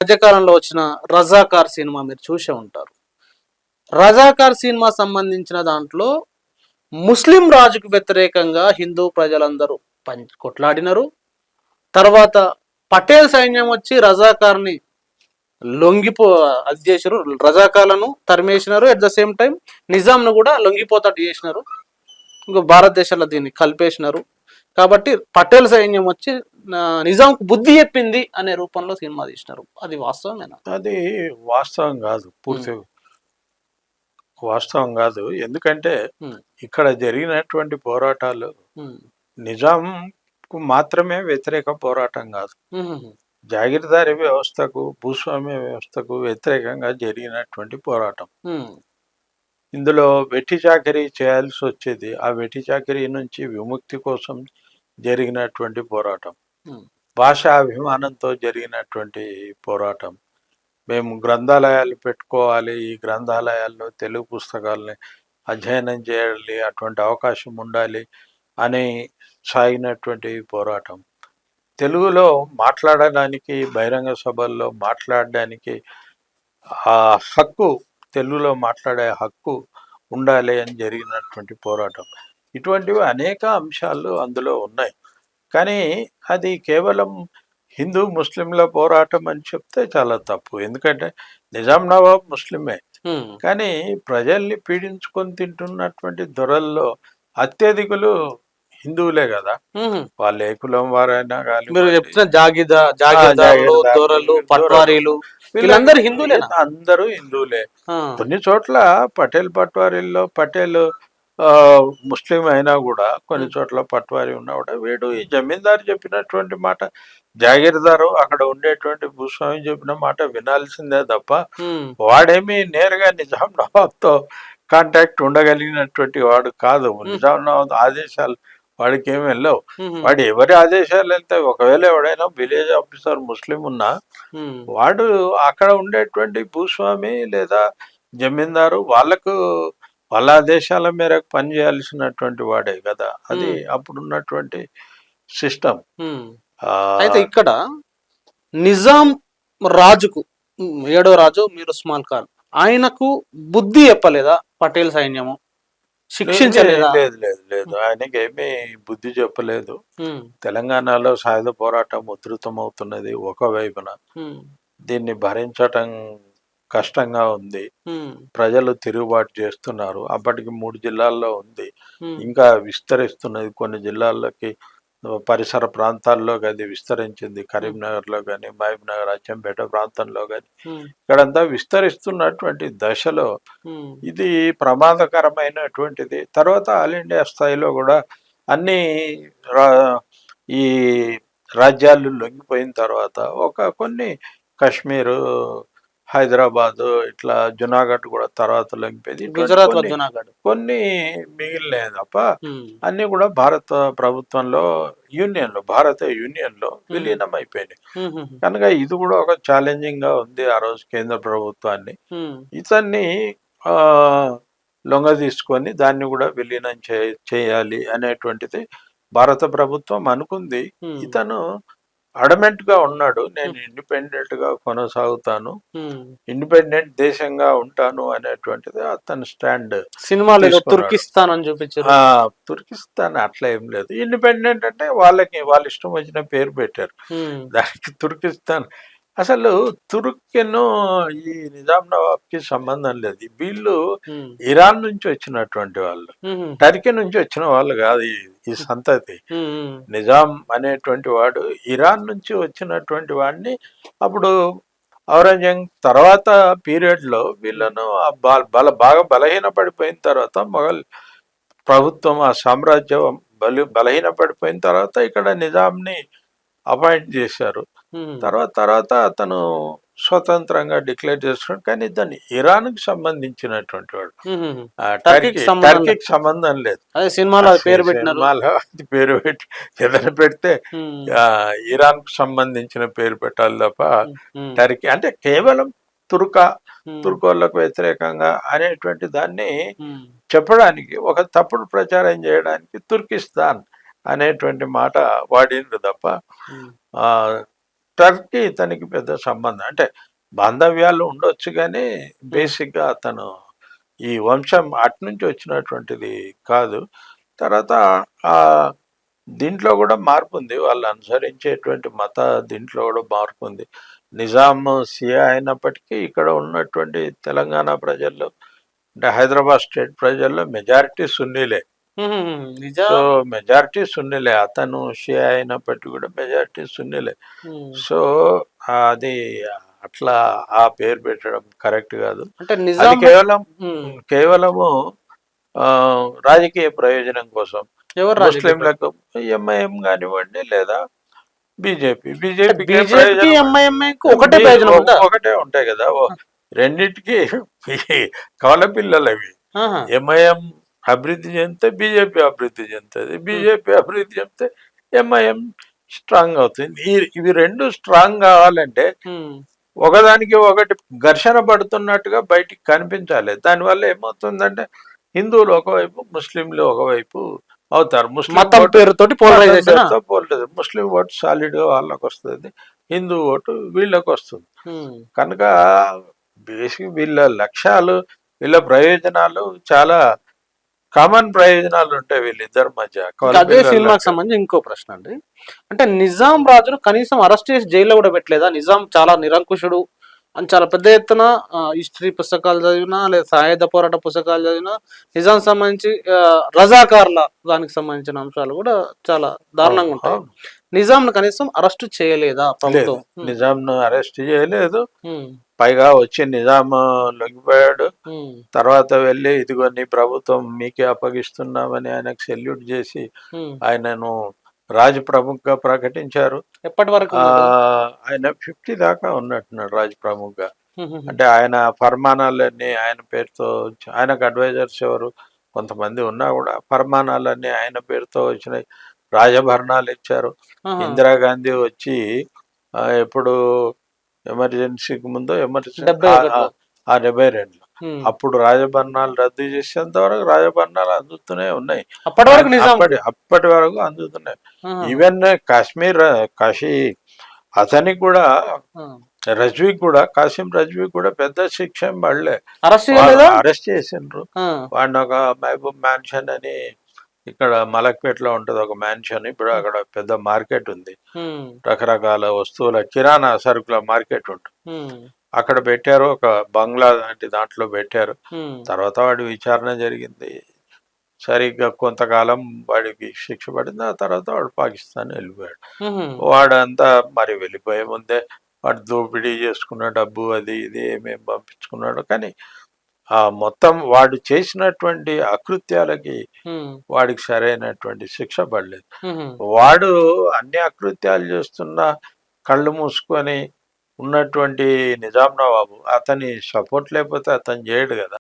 మధ్యకాలంలో వచ్చిన రజాకార్ సినిమా మీరు చూసే ఉంటారు. రజాకార్ సినిమా సంబంధించిన దాంట్లో ముస్లిం రాజుకు వ్యతిరేకంగా హిందూ ప్రజలందరూ కొట్లాడినారు. తర్వాత పటేల్ సైన్యం వచ్చి రజాకార్ని లొంగిపో అది చేసినారు, రజాకార్లను తరిమేసినారు. అట్ ద సేమ్ టైం నిజాంను కూడా లొంగిపోతాడు చేసినారు. ఇంకా భారతదేశంలో దీన్ని కలిపేసినారు. కాబట్టి పటేల్ సైన్యం వచ్చి నిజాంకు బుద్ధి చెప్పింది అనే రూపంలో సినిమా తీసినారు. అది వాస్తవమేనా? అది వాస్తవం కాదు, పూర్తి వాస్తవం కాదు. ఎందుకంటే ఇక్కడ జరిగినటువంటి పోరాటాలు నిజాంకు మాత్రమే వ్యతిరేక పోరాటం కాదు, జాగీర్దారీ వ్యవస్థకు, భూస్వామ్య వ్యవస్థకు వ్యతిరేకంగా జరిగినటువంటి పోరాటం. ఇందులో వెట్టి చాకరీ చేయాల్సి వచ్చేది. ఆ వెట్టి చాకరీ నుంచి విముక్తి కోసం జరిగినటువంటి పోరాటం, భాషా అభిమానంతో జరిగినటువంటి పోరాటం. మేము గ్రంథాలయాలు పెట్టుకోవాలి, ఈ గ్రంథాలయాల్లో తెలుగు పుస్తకాలని అధ్యయనం చేయాలి, అటువంటి అవకాశం ఉండాలి అని సాగినటువంటి పోరాటం. తెలుగులో మాట్లాడడానికి, బహిరంగ సభల్లో మాట్లాడడానికి ఆ హక్కు, తెలుగులో మాట్లాడే హక్కు ఉండాలి అని జరిగినటువంటి పోరాటం. ఇటువంటివి అనేక అంశాలు అందులో ఉన్నాయి. కానీ అది కేవలం హిందూ ముస్లింల పోరాటం అని చెప్తే చాలా తప్పు. ఎందుకంటే నిజాం నవాబ్ ముస్లిమే, కానీ ప్రజల్ని పీడించుకొని తింటున్నటువంటి దొరల్లో అత్యధికులు హిందువులే కదా. వాళ్ళు ఏ కులం వారైనా కానీ, అందరూ హిందువులే. కొన్ని చోట్ల పటేల్ పట్వారీల్లో పటేల్ ముస్లిం అయినా కూడా, కొన్ని చోట్ల పట్వారీ ఉన్నా కూడా, వీడు ఈ జమీందారు చెప్పినటువంటి మాట, జాగీర్దారు అక్కడ ఉండేటువంటి భూస్వామి చెప్పిన మాట వినాల్సిందే తప్ప వాడేమి నేరుగా నిజాం నవాబ్తో కాంటాక్ట్ ఉండగలిగినటువంటి వాడు కాదు. నిజాం నవాబ్ ఆదేశాలు వాడికి ఏమి వెళ్ళవు. వాడు ఎవరి ఆదేశాలు వెళ్తాయి. ఒకవేళ ఎవడైనా విలేజ్ ఆఫీసర్ ముస్లిం ఉన్నా వాడు అక్కడ ఉండేటువంటి భూస్వామి లేదా జమీందారు వాళ్ళ ఆదేశాల మేరకు పనిచేయాల్సినటువంటి వాడే కదా. అది అప్పుడున్నటువంటి సిస్టమ్. అయితే ఇక్కడ నిజాం రాజుకు, 7వ రాజు మీర్ ఉస్మాన్ ఖాన్, ఆయనకు బుద్ధి చెప్పలేదా పటేల్ సైన్యము? శిక్షించలేదా? లేదు లేదు లేదు, ఆయనకి ఏమీ బుద్ధి చెప్పలేదు. తెలంగాణలో సాయుధ పోరాటం ఉధృతం అవుతున్నది ఒకవైపున, దీన్ని భరించటం కష్టంగా ఉంది. ప్రజలు తిరుగుబాటు చేస్తున్నారు. అప్పటికి 3 జిల్లాల్లో ఉంది, ఇంకా విస్తరిస్తున్నది. కొన్ని జిల్లాల్లోకి, పరిసర ప్రాంతాల్లోకి అది విస్తరించింది. కరీంనగర్లో కానీ, మహబూబ్ నగర్, అచ్చంపేట ప్రాంతంలో కానీ, ఇక్కడంతా విస్తరిస్తున్నటువంటి దశలో ఇది ప్రమాదకరమైనటువంటిది. తర్వాత ఆల్ ఇండియా స్థాయిలో కూడా అన్ని ఈ రాజ్యాలు లొంగిపోయిన తర్వాత కొన్ని కాశ్మీరు, హైదరాబాదు, ఇట్లా జునాగఢ్ కూడా తర్వాత లొంగిపోయింది. గుజరాత్, కొన్ని మిగిలినాయి తప్ప అన్ని కూడా భారత ప్రభుత్వంలో, భారత యూనియన్ లో విలీనం అయిపోయినాయి. కనుక ఇది కూడా ఒక ఛాలెంజింగ్ గా ఉంది ఆ రోజు కేంద్ర ప్రభుత్వాన్ని. ఇతన్ని లొంగ తీసుకొని దాన్ని కూడా విలీనం చేయాలి అనేటువంటిది భారత ప్రభుత్వం అనుకుంది. ఇతను అడమెంట్ గా ఉన్నాడు, నేను ఇండిపెండెంట్ గా కొనసాగుతాను, ఇండిపెండెంట్ దేశంగా ఉంటాను అనేటువంటిది అతని స్టాండ్. సినిమాలో తుర్కిస్తాన్ అని చూపించారు. తుర్కిస్తాన్ అట్లా ఏం లేదు. ఇండిపెండెంట్ అంటే వాళ్ళ ఇష్టం వచ్చిన పేరు పెట్టారు, దానికి తుర్కిస్తాన్. అసలు తుర్కెను ఈ నిజాం నవాబ్ కి సంబంధం లేదు. వీళ్ళు ఇరాన్ నుంచి వచ్చినటువంటి వాళ్ళు, టర్కీ నుంచి వచ్చిన వాళ్ళు కాదు ఈ సంతతి. నిజాం అనేటువంటి వాడు ఇరాన్ నుంచి వచ్చినటువంటి వాడిని. అప్పుడు ఔరంగజేబ్ తర్వాత పీరియడ్ లో వీళ్ళను బాగా బలహీన పడిపోయిన తర్వాత, మొఘల్ ప్రభుత్వం, ఆ సామ్రాజ్యం బలహీన పడిపోయిన తర్వాత ఇక్కడ నిజాంని అపాయింట్ చేశారు. తర్వాత అతను స్వతంత్రంగా డిక్లేర్ చేస్తున్నాడు. కానీ దాన్ని ఇరాన్ కి సంబంధించినటువంటి వాడు, టర్కీకి సంబంధం లేదు. సినిమాలో పేరు పెట్టి ఏదైనా పెడితే ఇరాన్ కు సంబంధించిన పేరు పెట్టాలి తప్ప టర్కీ అంటే కేవలం తుర్కోళ్లకు వ్యతిరేకంగా అనేటువంటి దాన్ని చెప్పడానికి, ఒక తప్పుడు ప్రచారం చేయడానికి తుర్కిస్తాన్ అనేటువంటి మాట వాడిండ్రు తప్ప టర్కీ ఇతనికి పెద్ద సంబంధం అంటే బాంధవ్యాలు ఉండొచ్చు కానీ బేసిక్గా అతను ఈ వంశం అట్నుంచి వచ్చినటువంటిది కాదు. తర్వాత ఆ దీంట్లో కూడా మార్పు ఉంది, వాళ్ళు అనుసరించేటువంటి మత దీంట్లో కూడా మార్పు ఉంది. నిజాం సియా అయినప్పటికీ ఇక్కడ ఉన్నటువంటి తెలంగాణ ప్రజల్లో అంటే హైదరాబాద్ స్టేట్ ప్రజల్లో మెజారిటీ సున్నీలే. సో మెజారిటీ సున్నీలే, అతను షియా అయినప్పటికీ కూడా మెజారిటీ సున్నీలే. సో అది అట్లా ఆ పేరు పెట్టడం కరెక్ట్ కాదు. అంటే అది కేవలము రాజకీయ ప్రయోజనం కోసం ముస్లింలకు ఎంఐఎం కానివ్వండి లేదా బీజేపీ ఒకటే ఉంటాయి కదా, రెండింటికి కవల పిల్లలు అవి. ఎంఐఎం అభివృద్ధి చెందితే బీజేపీ అభివృద్ధి చెందుతుంది, బీజేపీ అభివృద్ధి చెందితే ఎంఐఎం స్ట్రాంగ్ అవుతుంది. ఇవి రెండు స్ట్రాంగ్ కావాలంటే ఒకదానికి ఒకటి ఘర్షణ పడుతున్నట్టుగా బయటికి కనిపించాలి. దానివల్ల ఏమవుతుందంటే హిందువులు ఒకవైపు ముస్లింలు ఒకవైపు అవుతారు. ముస్లిం పేరుతోటి ముస్లిం ఓటు సాలిడ్ గా వాళ్ళకి వస్తుంది, హిందూ ఓటు వీళ్ళకి వస్తుంది. కనుక బేసిక్ వీళ్ళ లక్ష్యాలు వీళ్ళ ప్రయోజనాలు చాలా కామన్ ప్రయోజనాలు ఉంటాయి వీళ్ళిద్దరి మధ్య. అదే సినిమాకి సంబంధించి ఇంకో ప్రశ్న అండి, అంటే నిజాం రాజును కనీసం అరెస్ట్ చేసి జైల్లో కూడా పెట్టలేదా? నిజాం చాలా నిరంకుశుడు అని చాలా పెద్ద ఎత్తున హిస్టరీ పుస్తకాలు చదివినా లేదా సాయుధ పోరాట పుస్తకాలు చదివినా నిజాం సంబంధించి రజాకార్ల దానికి సంబంధించిన అంశాలు కూడా చాలా దారుణంగా ఉంటాయి. నిజాంను కనీసం అరెస్ట్ చేయలేదా ప్రభుత్వం? నిజాంను అరెస్ట్ చేయలేదు, పైగా వచ్చి నిజాం లొంగిపోయాడు. తర్వాత వెళ్ళి ఇదిగో నీ ప్రభుత్వం మీకే అప్పగిస్తున్నామని ఆయనకు సెల్యూట్ చేసి ఆయనను రాజ్ ప్రముఖ్ గా ప్రకటించారు. ఎప్పటి వరకు ఆయన 50 దాకా ఉన్నట్టున్నాడు రాజ్ ప్రముఖ్ గా. అంటే ఆయన ఫర్మానాలన్నీ ఆయన పేరుతో, ఆయనకు అడ్వైజర్స్ ఎవరు కొంతమంది ఉన్నా కూడా ఫర్మానాలన్నీ ఆయన పేరుతో వచ్చినాయి, రాజభరణాలు ఇచ్చారు. ఇందిరాగాంధీ వచ్చి ఎప్పుడు ఎమర్జెన్సీకి ముందు 72 అప్పుడు రాజభరణాలు రద్దు చేసేంత వరకు రాజభరణాలు అందుతూనే ఉన్నాయి, అప్పటి వరకు అందుతున్నాయి. ఈవెన్ కాశీ అతనికి కూడా రజ్వీ కూడా కాసిం రజ్వీ కూడా పెద్ద శిక్ష పడలే, అరెస్ట్ చేసిండ్రు. వాడిని ఒక మహబూబ్ మ్యాన్షన్ అని ఇక్కడ మలక్పేటలో ఉంటది ఒక మ్యాన్షన్, ఇప్పుడు అక్కడ పెద్ద మార్కెట్ ఉంది, రకరకాల వస్తువుల కిరాణా సరుకుల మార్కెట్ ఉంటుంది, అక్కడ పెట్టారు. ఒక బంగ్లా లాంటి దాంట్లో పెట్టారు. తర్వాత వాడి విచారణ జరిగింది, సరిగ్గా కొంతకాలం వాడికి శిక్ష పడింది. ఆ తర్వాత వాడు పాకిస్తాన్ వెళ్ళిపోయాడు. వాడంతా మరి వెళ్ళిపోయే ముందే వాడు దోపిడీ చేసుకున్న డబ్బు అది ఇది ఏమేమి పంపించుకున్నాడు, కానీ ఆ మొత్తం వాడు చేసినటువంటి అకృత్యాలకి వాడికి సరైనటువంటి శిక్ష పడలేదు. వాడు అన్ని అకృత్యాలు చేస్తున్నా కళ్ళు మూసుకొని ఉన్నటువంటి నిజాం నవాబు అతని సపోర్ట్ లేకపోతే అతను చేయడు కదా.